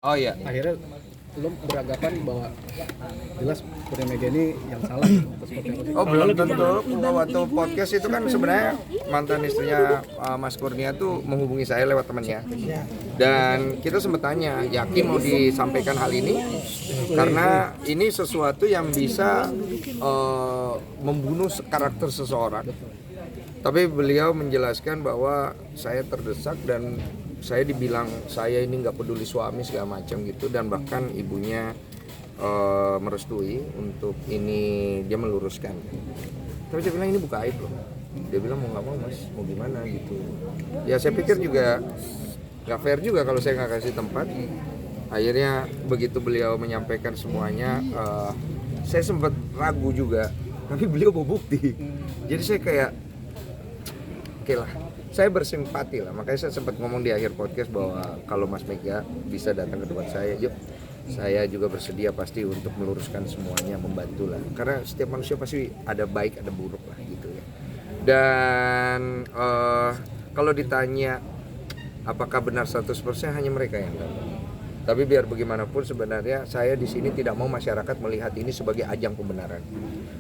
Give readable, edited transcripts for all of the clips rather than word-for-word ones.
Oh iya. Akhirnya lo beranggapan bahwa jelas Kurnia Mega ini yang salah atau seperti apa? Oh belum tentu. Waktu podcast itu kan sebenarnya mantan istrinya Mas Kurnia tuh menghubungi saya lewat temannya. Dan kita sempat tanya, yakin mau disampaikan hal ini? Karena ini sesuatu yang bisa membunuh karakter seseorang. Tapi beliau menjelaskan bahwa saya terdesak dan saya dibilang saya ini nggak peduli suami segala macam gitu, dan bahkan ibunya merestui untuk ini, dia meluruskan. Tapi saya bilang ini bukan aib loh. Dia bilang mau nggak mau mas, mau gimana gitu. Ya saya pikir juga nggak fair juga kalau saya nggak kasih tempat. Akhirnya begitu beliau menyampaikan semuanya, saya sempat ragu juga, tapi beliau bawa bukti. Jadi saya kayak oke lah, saya bersimpati lah. Makanya saya sempat ngomong di akhir podcast bahwa kalau Mas Mega bisa datang ke tempat saya, yuk, saya juga bersedia pasti untuk meluruskan semuanya, membantu lah. Karena setiap manusia pasti ada baik, ada buruk lah gitu ya. Dan kalau ditanya apakah benar 100%, hanya mereka yang tahu. Tapi biar bagaimanapun sebenarnya saya di sini tidak mau masyarakat melihat ini sebagai ajang pembenaran.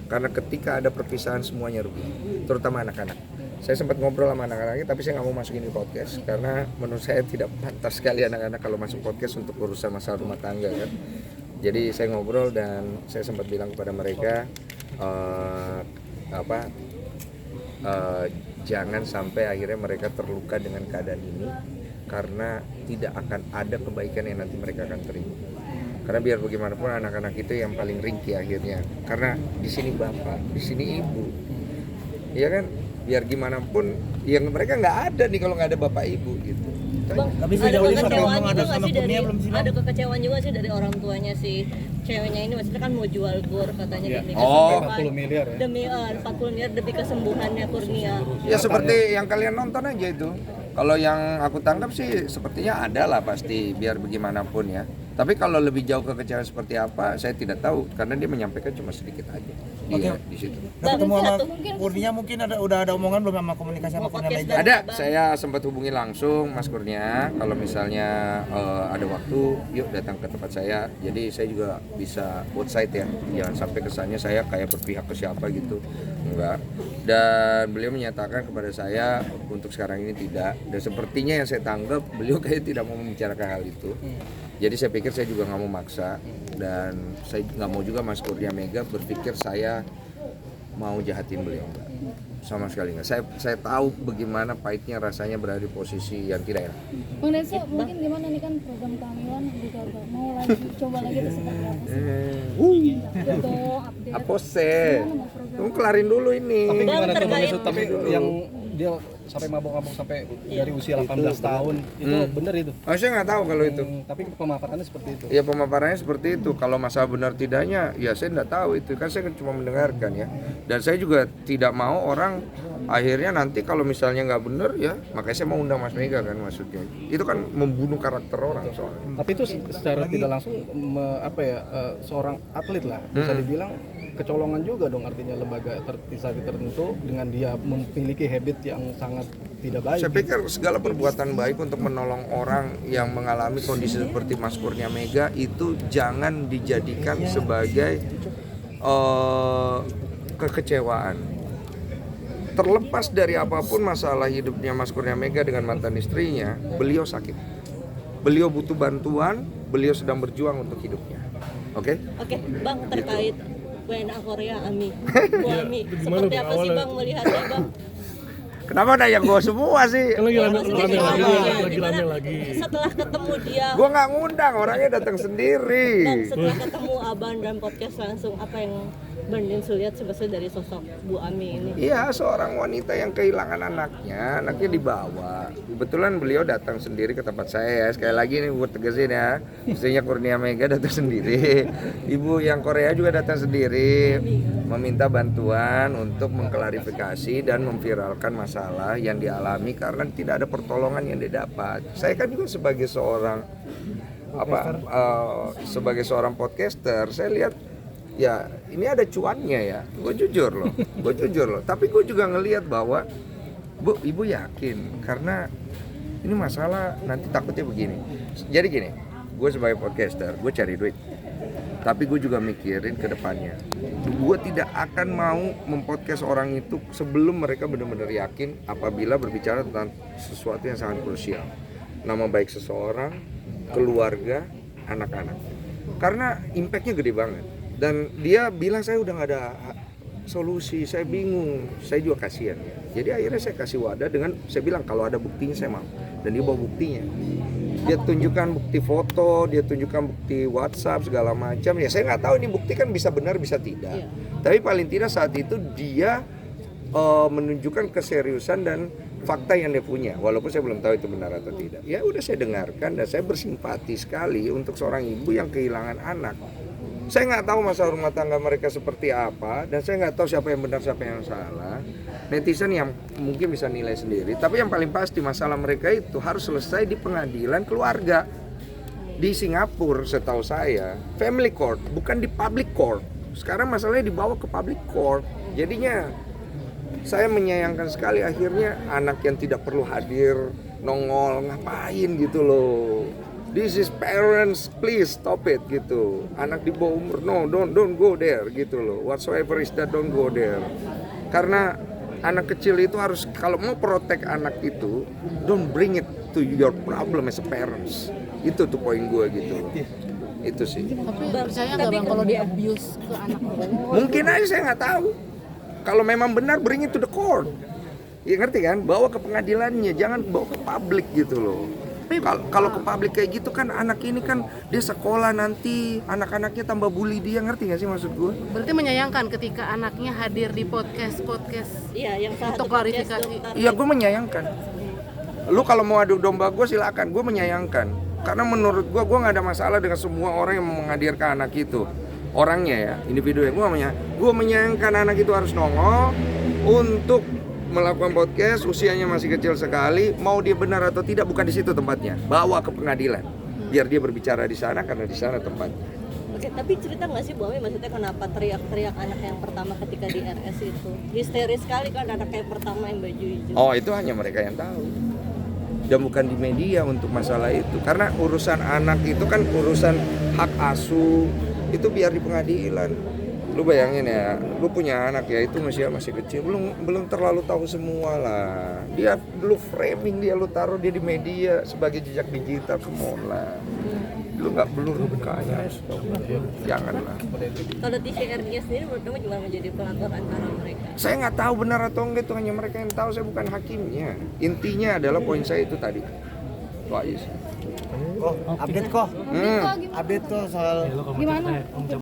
Karena ketika ada perpisahan semuanya rugi, terutama anak-anak. Saya sempat ngobrol sama anak-anaknya, tapi saya nggak mau masukin di podcast karena menurut saya tidak pantas sekali anak-anak kalau masuk podcast untuk urusan masalah rumah tangga kan. Jadi saya ngobrol dan saya sempat bilang kepada mereka jangan sampai akhirnya mereka terluka dengan keadaan ini, karena tidak akan ada kebaikan yang nanti mereka akan terima. Karena biar bagaimanapun anak-anak itu yang paling ringkih akhirnya. Karena di sini bapak, di sini ibu, iya kan? Biar gimana pun, yang mereka nggak ada nih kalau nggak ada bapak ibu gitu. Bang, tapi ada sejauh ini kekecewaan ngomong juga ada nggak sama sih Kurnia dari belum sih, Bang? ada kekecewaan juga sih dari orang tuanya si ceweknya ini, maksudnya kan mau jual GOR katanya demi Oh. kesembuhan 40 miliar ya? demi 40 miliar demi kesembuhannya Kurnia. Ya seperti yang kalian nonton aja itu. Kalau yang aku tangkap sih sepertinya ada lah pasti, biar bagaimanapun ya. Tapi kalau lebih jauh kekecewaan seperti apa, saya tidak tahu karena dia menyampaikan cuma sedikit aja di situ. Nah, ketemu sama Satu. Kurnia mungkin udah ada omongan belum sama komunikasi sama Kurnia Podcast Mega? Ada, saya sempat hubungi langsung Mas Kurnia. Kalau misalnya ada waktu, yuk datang ke tempat saya. Jadi saya juga bisa both side ya. Jangan sampai kesannya saya kayak berpihak ke siapa gitu. Enggak. Dan beliau menyatakan kepada saya untuk sekarang ini tidak. Dan sepertinya yang saya tanggap, beliau kayak tidak mau membicarakan hal itu. Jadi saya pikir saya juga nggak mau maksa, dan saya nggak mau juga Mas Kurnia Mega berpikir saya mau jahatin beliau. Sama sekali nggak. Saya tahu bagaimana pahitnya rasanya berada di posisi yang tidak enak. Bang Denso, mungkin gimana nih kan program kehamilan juga mau lagi coba lagi terus seperti apa sih? Untuk update. Apa sih? Kamu kelarin dulu ini. Tapi gimana tuh Bang terkait- Denso, tapi yang dia sampai mabok-mabok sampai dari usia 18 tahun itu benar itu? Oh, saya nggak tahu kalau itu. Tapi pemaparannya seperti itu. Ya pemaparannya seperti itu. Kalau masalah benar tidaknya, ya saya nggak tahu itu. Kan saya cuma mendengarkan ya. Dan saya juga tidak mau orang akhirnya nanti kalau misalnya nggak benar ya, makanya saya mau undang Mas Mega kan maksudnya. Itu kan membunuh karakter orang soalnya. Tapi itu secara tidak langsung seorang atlet lah bisa dibilang kecolongan juga dong, artinya lembaga instansi tertentu dengan dia memiliki habit yang sangat tidak baik. Saya pikir segala perbuatan baik untuk menolong orang yang mengalami kondisi seperti Mas Kurnia Mega itu jangan dijadikan sebagai kekecewaan. Terlepas dari apapun masalah hidupnya Mas Kurnia Mega dengan mantan istrinya, beliau sakit. Beliau butuh bantuan, beliau sedang berjuang untuk hidupnya. Oke? Oke, Bang, terkait WNA Korea Ami. Bu Ami, seperti apa sih Bang melihatnya, Bang? Kenapa nanya gue semua sih? Kan lagi rame Gimana lagi. setelah ketemu dia, Gue nggak ngundang, orangnya datang sendiri. Bang, setelah ketemu Abang dan podcast langsung, apa yang Bang Denso lihat sebetulnya dari sosok Bu Ami ini? Iya, seorang wanita yang kehilangan anaknya dibawa. Kebetulan beliau datang sendiri ke tempat saya ya. Sekali lagi nih buat tegasin ya, istrinya Kurnia Mega datang sendiri. Ibu yang Korea juga datang sendiri, meminta bantuan untuk mengklarifikasi dan memviralkan masalah yang dialami karena tidak ada pertolongan yang didapat. Saya kan juga sebagai seorang sebagai seorang podcaster, saya lihat ya ini ada cuannya ya, gue jujur loh. Tapi gue juga ngelihat bahwa Bu, ibu yakin karena ini masalah nanti takutnya begini. Jadi gini, gue sebagai podcaster, gue cari duit. Tapi gue juga mikirin ke depannya. Gue tidak akan mau mempodcast orang itu sebelum mereka benar-benar yakin apabila berbicara tentang sesuatu yang sangat krusial. Nama baik seseorang, keluarga, anak-anak. Karena impactnya gede banget. Dan dia bilang saya udah gak ada solusi, saya bingung, saya juga kasihan. Jadi akhirnya saya kasih wadah dengan saya bilang kalau ada buktinya saya mau. Dan dia bawa buktinya. Dia tunjukkan bukti foto, dia tunjukkan bukti WhatsApp segala macam. Ya saya nggak tahu ini bukti kan bisa benar bisa tidak. Tapi paling tidak saat itu dia menunjukkan keseriusan dan fakta yang dia punya. Walaupun saya belum tahu itu benar atau tidak. Ya udah saya dengarkan dan saya bersimpati sekali untuk seorang ibu yang kehilangan anak. Saya nggak tahu masalah rumah tangga mereka seperti apa dan saya nggak tahu siapa yang benar siapa yang salah. Netizen yang mungkin bisa nilai sendiri. Tapi yang paling pasti masalah mereka itu harus selesai di pengadilan keluarga di Singapura setahu saya. Family court bukan di public court. Sekarang masalahnya dibawa ke public court. Jadinya saya menyayangkan sekali akhirnya anak yang tidak perlu hadir nongol ngapain gitu loh. This is parents, please stop it gitu. Anak di bawah umur, no, don't go there gitu loh. Whatsoever is that, don't go there. Karena anak kecil itu harus kalau mau protect anak itu, don't bring it to your problem as a parents. Itu tuh poin gue gitu loh. Itu sih. Tapi percaya nggak bang kalau di abuse ke anak? Mungkin aja saya nggak tahu. Kalau memang benar, bring it to the court. Ya ngerti kan? Bawa ke pengadilannya, jangan bawa ke publik gitu loh. Kalau ke publik kayak gitu kan anak ini kan dia sekolah nanti anak-anaknya tambah bully dia, ngerti gak sih maksud gue? Berarti menyayangkan ketika anaknya hadir di podcast Iya, yang salah untuk satu podcast klarifikasi. dokter. Iya gue menyayangkan. Lu kalau mau adu domba gue silakan, gue menyayangkan. Karena menurut gue nggak ada masalah dengan semua orang yang menghadirkan anak itu. Orangnya ya, individunya gue menyayangkan anak itu harus nongol untuk melakukan podcast, usianya masih kecil sekali, mau dia benar atau tidak bukan di situ tempatnya, bawa ke pengadilan, biar dia berbicara di sana karena di sana tempatnya. Oke, tapi cerita nggak sih Bomi maksudnya kenapa teriak-teriak anak yang pertama ketika di RS itu? Histeris sekali kan anak yang pertama yang baju hijau. Oh itu hanya mereka yang tahu, dan bukan di media untuk masalah itu, karena urusan anak itu kan urusan hak asuh, itu biar di pengadilan. Lu bayangin ya, lu punya anak ya itu masih kecil, belum terlalu tahu semua lah. Dia lu framing dia, lu taruh dia di media sebagai jejak digital, come on lah. Lu nggak belum kaya, janganlah. Kalau TCR-nya sendiri menurut kamu gimana menjadi pelakor antara mereka? Saya nggak tahu benar atau enggak, itu hanya mereka yang tahu, saya bukan hakimnya. Intinya adalah poin saya itu tadi. Itu aja sih. Update kok. Update tuh soal Gimana?